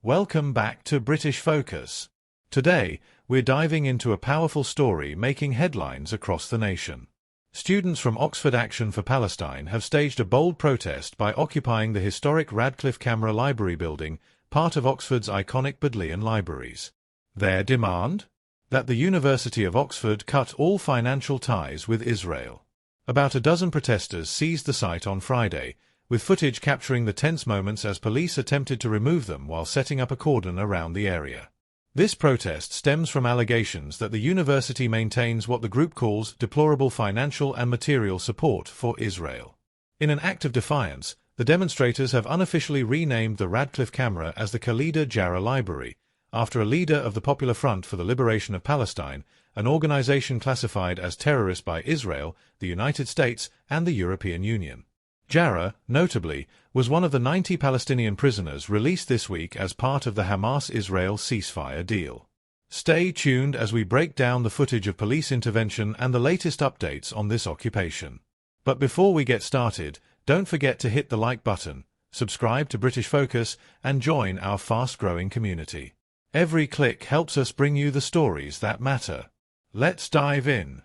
Welcome back to British Focus. Today, we're diving into a powerful story making headlines across the nation. Students from Oxford Action for Palestine have staged a bold protest by occupying the historic Radcliffe Camera Library building, part of Oxford's iconic Bodleian libraries. Their demand? That the University of Oxford cut all financial ties with Israel. About a dozen protesters seized the site on Friday, with footage capturing the tense moments as police attempted to remove them while setting up a cordon around the area. This protest stems from allegations that the university maintains what the group calls deplorable financial and material support for Israel. In an act of defiance, the demonstrators have unofficially renamed the Radcliffe Camera as the Khalida Jarrar Library, after a leader of the Popular Front for the Liberation of Palestine, an organization classified as terrorist by Israel, the United States, and the European Union. Jarrar, notably, was one of the 90 Palestinian prisoners released this week as part of the Hamas-Israel ceasefire deal. Stay tuned as we break down the footage of police intervention and the latest updates on this occupation. But before we get started, don't forget to hit the like button, subscribe to British Focus, and join our fast-growing community. Every click helps us bring you the stories that matter. Let's dive in.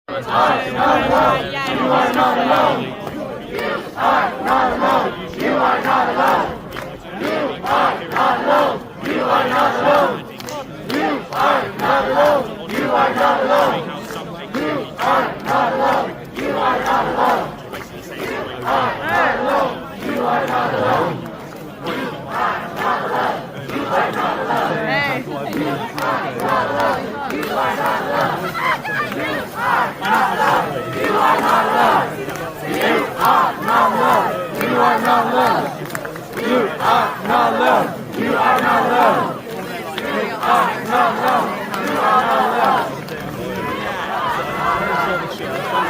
You are not alone. You are not alone. You are not alone. You are not alone. You are not alone. You are not alone. You are not alone. You are not alone. You are not alone. You are not alone. You are not alone. You are not alone. You are not alone. Hey. You are not alone. You are not alone. You are not alone. You are not alone. You are not alone. You are not alone. You are not alone. You are not alone. You are not alone. You are not alone. You are not alone. He's doing it on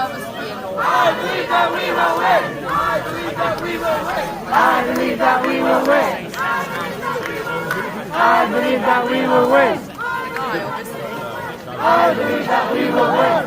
purpose to be annoying. I believe that we will win. I believe that we will win. I believe that we will win. I believe that we will win. I believe that we will win.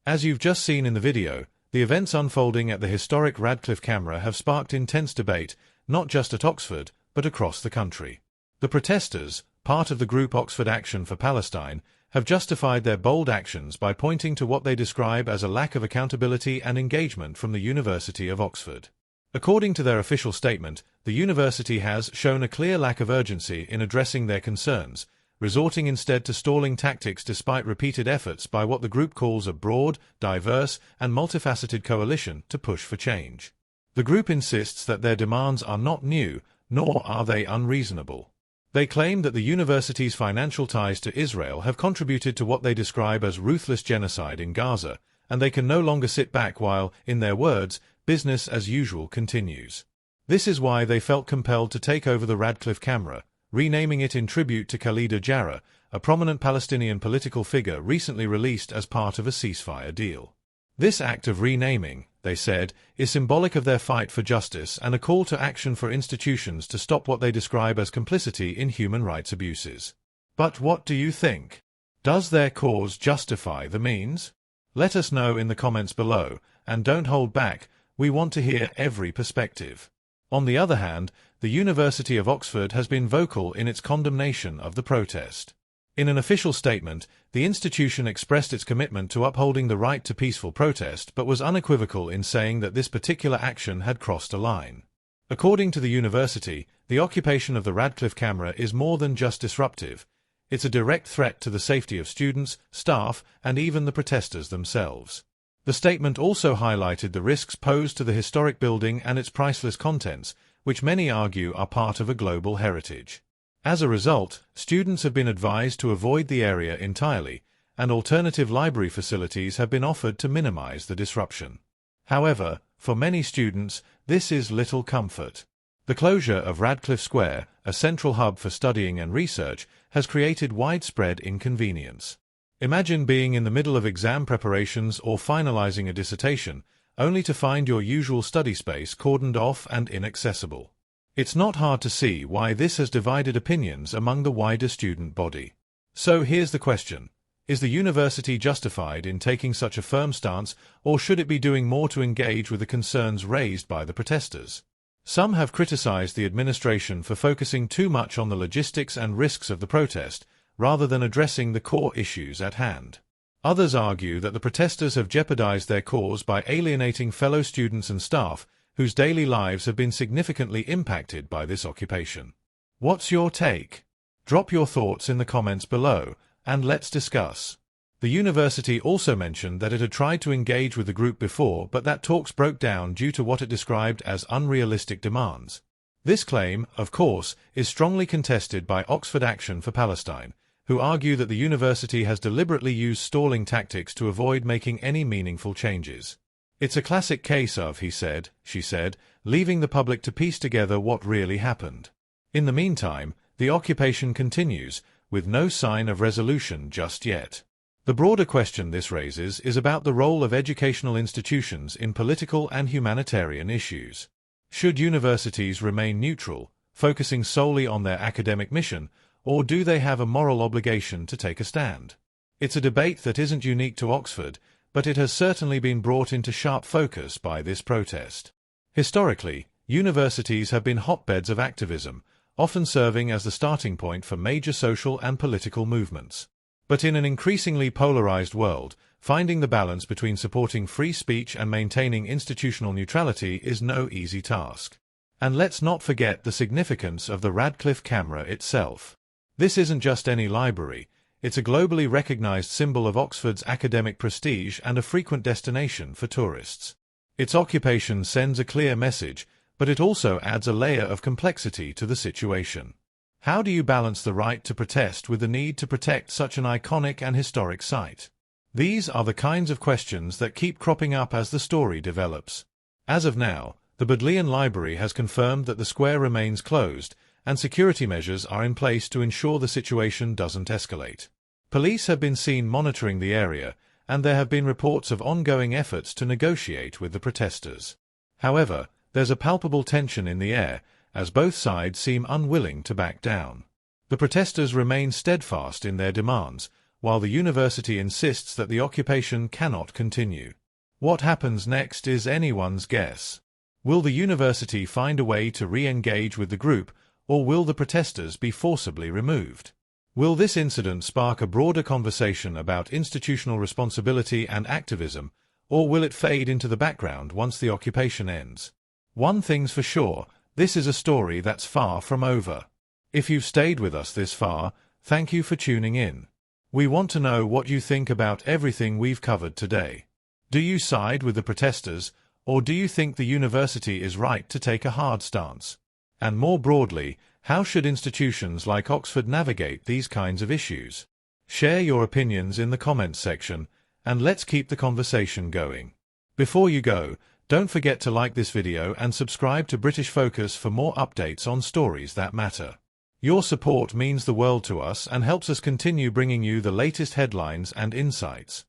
As you've just seen in the video, the events unfolding at the historic Radcliffe Camera have sparked intense debate, not just at Oxford, but across the country. The protesters, part of the group Oxford Action for Palestine, have justified their bold actions by pointing to what they describe as a lack of accountability and engagement from the University of Oxford. According to their official statement, the university has shown a clear lack of urgency in addressing their concerns, resorting instead to stalling tactics despite repeated efforts by what the group calls a broad, diverse, and multifaceted coalition to push for change. The group insists that their demands are not new, nor are they unreasonable. They claim that the university's financial ties to Israel have contributed to what they describe as ruthless genocide in Gaza, and they can no longer sit back while, in their words, business as usual continues. This is why they felt compelled to take over the Radcliffe Camera, renaming it in tribute to Khalida Jarrar, a prominent Palestinian political figure recently released as part of a ceasefire deal. This act of renaming, they said, is symbolic of their fight for justice and a call to action for institutions to stop what they describe as complicity in human rights abuses. But what do you think? Does their cause justify the means? Let us know in the comments below, and don't hold back, we want to hear every perspective. On the other hand, the University of Oxford has been vocal in its condemnation of the protest. In an official statement, the institution expressed its commitment to upholding the right to peaceful protest but was unequivocal in saying that this particular action had crossed a line. According to the university, the occupation of the Radcliffe Camera is more than just disruptive. It's a direct threat to the safety of students, staff, and even the protesters themselves. The statement also highlighted the risks posed to the historic building and its priceless contents, which many argue are part of a global heritage. As a result, students have been advised to avoid the area entirely, and alternative library facilities have been offered to minimize the disruption. However, for many students, this is little comfort. The closure of Radcliffe Square, a central hub for studying and research, has created widespread inconvenience. Imagine being in the middle of exam preparations or finalizing a dissertation, only to find your usual study space cordoned off and inaccessible. It's not hard to see why this has divided opinions among the wider student body. So here's the question. Is the university justified in taking such a firm stance, or should it be doing more to engage with the concerns raised by the protesters? Some have criticized the administration for focusing too much on the logistics and risks of the protest, rather than addressing the core issues at hand. Others argue that the protesters have jeopardized their cause by alienating fellow students and staff, whose daily lives have been significantly impacted by this occupation. What's your take? Drop your thoughts in the comments below, and let's discuss. The university also mentioned that it had tried to engage with the group before, but that talks broke down due to what it described as unrealistic demands. This claim, of course, is strongly contested by Oxford Action for Palestine, who argue that the university has deliberately used stalling tactics to avoid making any meaningful changes. It's a classic case of, she said, leaving the public to piece together what really happened. In the meantime, the occupation continues, with no sign of resolution just yet. The broader question this raises is about the role of educational institutions in political and humanitarian issues. Should universities remain neutral, focusing solely on their academic mission, or do they have a moral obligation to take a stand? It's a debate that isn't unique to Oxford, but it has certainly been brought into sharp focus by this protest. Historically, universities have been hotbeds of activism, often serving as the starting point for major social and political movements. But in an increasingly polarized world, finding the balance between supporting free speech and maintaining institutional neutrality is no easy task. And let's not forget the significance of the Radcliffe Camera itself. This isn't just any library, it's a globally recognized symbol of Oxford's academic prestige and a frequent destination for tourists. Its occupation sends a clear message, but it also adds a layer of complexity to the situation. How do you balance the right to protest with the need to protect such an iconic and historic site? These are the kinds of questions that keep cropping up as the story develops. As of now, the Bodleian Library has confirmed that the square remains closed, and security measures are in place to ensure the situation doesn't escalate. Police have been seen monitoring the area, and there have been reports of ongoing efforts to negotiate with the protesters. However, there's a palpable tension in the air, as both sides seem unwilling to back down. The protesters remain steadfast in their demands, while the university insists that the occupation cannot continue. What happens next is anyone's guess. Will the university find a way to re-engage with the group, or will the protesters be forcibly removed? Will this incident spark a broader conversation about institutional responsibility and activism, or will it fade into the background once the occupation ends? One thing's for sure, this is a story that's far from over. If you've stayed with us this far, thank you for tuning in. We want to know what you think about everything we've covered today. Do you side with the protesters, or do you think the university is right to take a hard stance? And more broadly, how should institutions like Oxford navigate these kinds of issues? Share your opinions in the comments section, and let's keep the conversation going. Before you go, don't forget to like this video and subscribe to British Focus for more updates on stories that matter. Your support means the world to us and helps us continue bringing you the latest headlines and insights.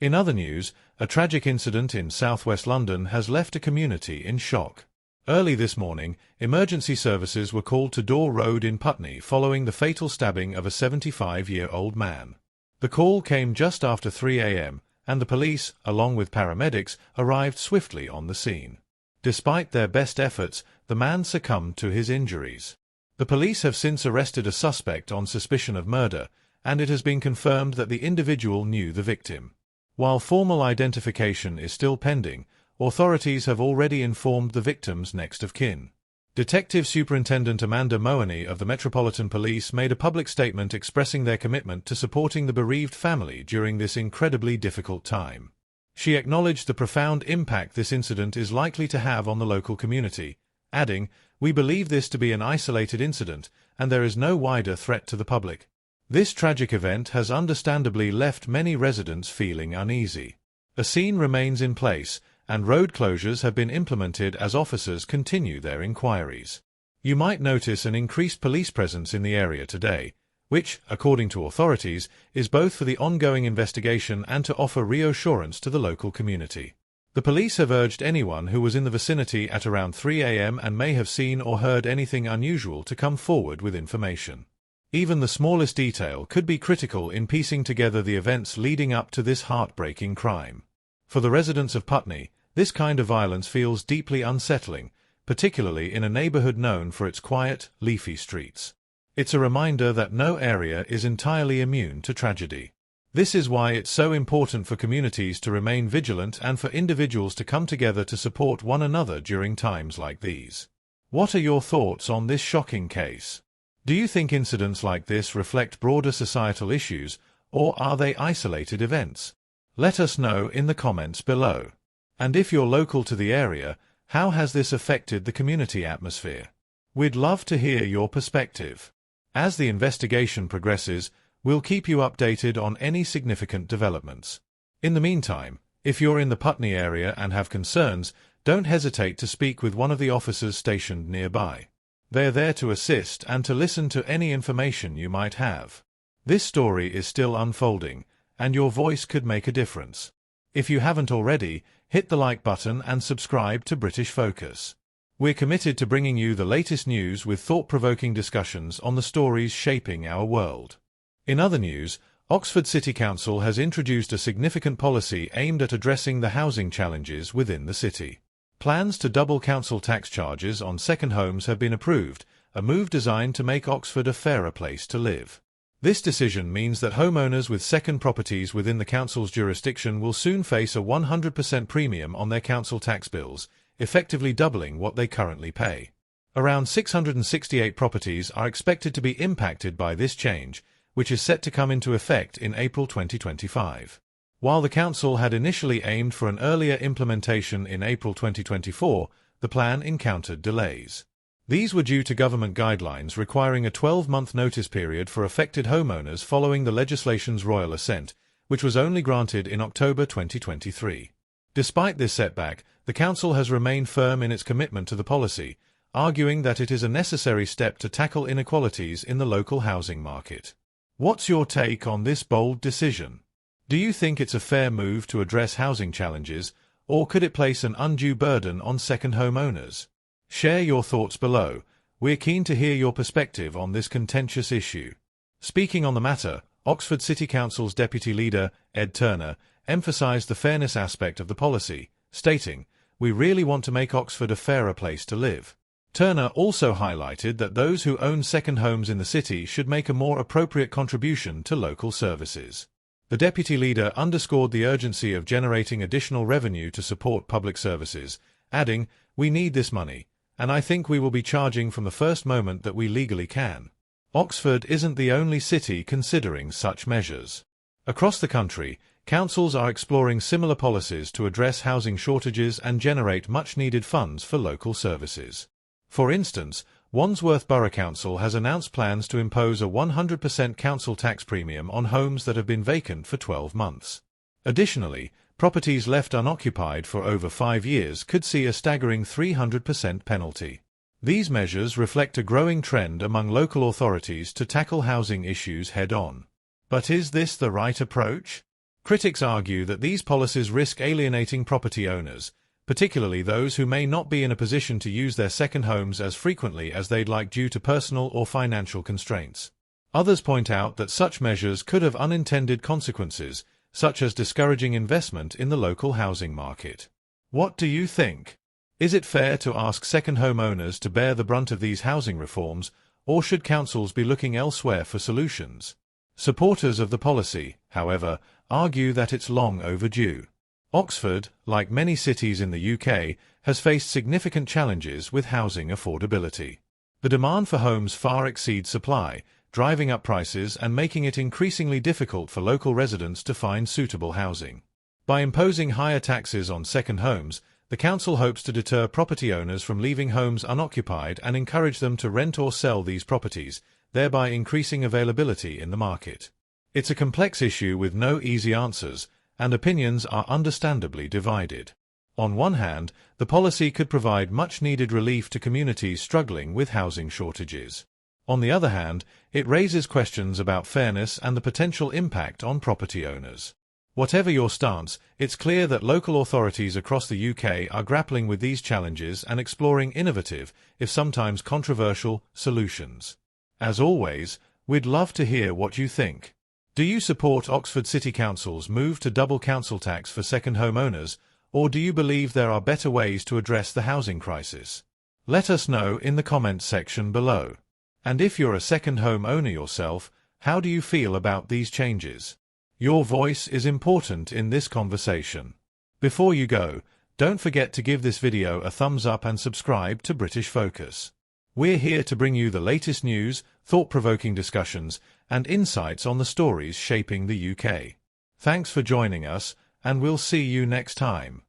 In other news, a tragic incident in southwest London has left a community in shock. Early this morning, emergency services were called to Door Road in Putney following the fatal stabbing of a 75-year-old man. The call came just after 3 a.m., and the police, along with paramedics, arrived swiftly on the scene. Despite their best efforts, the man succumbed to his injuries. The police have since arrested a suspect on suspicion of murder, and it has been confirmed that the individual knew the victim. While formal identification is still pending, authorities have already informed the victim's next of kin. Detective Superintendent Amanda Mooney of the Metropolitan Police made a public statement expressing their commitment to supporting the bereaved family during this incredibly difficult time. She acknowledged the profound impact this incident is likely to have on the local community, adding, "We believe this to be an isolated incident, and there is no wider threat to the public." This tragic event has understandably left many residents feeling uneasy. A scene remains in place, and road closures have been implemented as officers continue their inquiries. You might notice an increased police presence in the area today, which, according to authorities, is both for the ongoing investigation and to offer reassurance to the local community. The police have urged anyone who was in the vicinity at around 3 a.m. and may have seen or heard anything unusual to come forward with information. Even the smallest detail could be critical in piecing together the events leading up to this heartbreaking crime. For the residents of Putney, this kind of violence feels deeply unsettling, particularly in a neighborhood known for its quiet, leafy streets. It's a reminder that no area is entirely immune to tragedy. This is why it's so important for communities to remain vigilant and for individuals to come together to support one another during times like these. What are your thoughts on this shocking case? Do you think incidents like this reflect broader societal issues, or are they isolated events? Let us know in the comments below. And if you're local to the area, how has this affected the community atmosphere? We'd love to hear your perspective. As the investigation progresses, we'll keep you updated on any significant developments. In the meantime, if you're in the Putney area and have concerns, don't hesitate to speak with one of the officers stationed nearby. They're there to assist and to listen to any information you might have. This story is still unfolding, and your voice could make a difference. If you haven't already, hit the like button and subscribe to British Focus. We're committed to bringing you the latest news with thought-provoking discussions on the stories shaping our world. In other news, Oxford City Council has introduced a significant policy aimed at addressing the housing challenges within the city. Plans to double council tax charges on second homes have been approved, a move designed to make Oxford a fairer place to live. This decision means that homeowners with second properties within the council's jurisdiction will soon face a 100% premium on their council tax bills, effectively doubling what they currently pay. Around 668 properties are expected to be impacted by this change, which is set to come into effect in April 2025. While the council had initially aimed for an earlier implementation in April 2024, the plan encountered delays. These were due to government guidelines requiring a 12-month notice period for affected homeowners following the legislation's royal assent, which was only granted in October 2023. Despite this setback, the council has remained firm in its commitment to the policy, arguing that it is a necessary step to tackle inequalities in the local housing market. What's your take on this bold decision? Do you think it's a fair move to address housing challenges, or could it place an undue burden on second home owners? Share your thoughts below. We're keen to hear your perspective on this contentious issue. Speaking on the matter, Oxford City Council's Deputy Leader, Ed Turner, emphasised the fairness aspect of the policy, stating, "We really want to make Oxford a fairer place to live." Turner also highlighted that those who own second homes in the city should make a more appropriate contribution to local services. The deputy leader underscored the urgency of generating additional revenue to support public services, adding, "We need this money, and I think we will be charging from the first moment that we legally can." Oxford isn't the only city considering such measures. Across the country, councils are exploring similar policies to address housing shortages and generate much-needed funds for local services. For instance, Wandsworth Borough Council has announced plans to impose a 100% council tax premium on homes that have been vacant for 12 months. Additionally, properties left unoccupied for over 5 years could see a staggering 300% penalty. These measures reflect a growing trend among local authorities to tackle housing issues head-on. But is this the right approach? Critics argue that these policies risk alienating property owners, particularly those who may not be in a position to use their second homes as frequently as they'd like due to personal or financial constraints. Others point out that such measures could have unintended consequences, such as discouraging investment in the local housing market. What do you think? Is it fair to ask second home owners to bear the brunt of these housing reforms, or should councils be looking elsewhere for solutions? Supporters of the policy, however, argue that it's long overdue. Oxford, like many cities in the UK, has faced significant challenges with housing affordability. The demand for homes far exceeds supply, driving up prices and making it increasingly difficult for local residents to find suitable housing. By imposing higher taxes on second homes, the council hopes to deter property owners from leaving homes unoccupied and encourage them to rent or sell these properties, thereby increasing availability in the market. It's a complex issue with no easy answers, and opinions are understandably divided. On one hand, the policy could provide much-needed relief to communities struggling with housing shortages. On the other hand, it raises questions about fairness and the potential impact on property owners. Whatever your stance, it's clear that local authorities across the UK are grappling with these challenges and exploring innovative, if sometimes controversial, solutions. As always, we'd love to hear what you think. Do you support Oxford City Council's move to double council tax for second home owners, or do you believe there are better ways to address the housing crisis? Let us know in the comments section below. And if you're a second home owner yourself, how do you feel about these changes? Your voice is important in this conversation. Before you go, don't forget to give this video a thumbs up and subscribe to British Focus. We're here to bring you the latest news, thought-provoking discussions, and insights on the stories shaping the UK. Thanks for joining us, and we'll see you next time.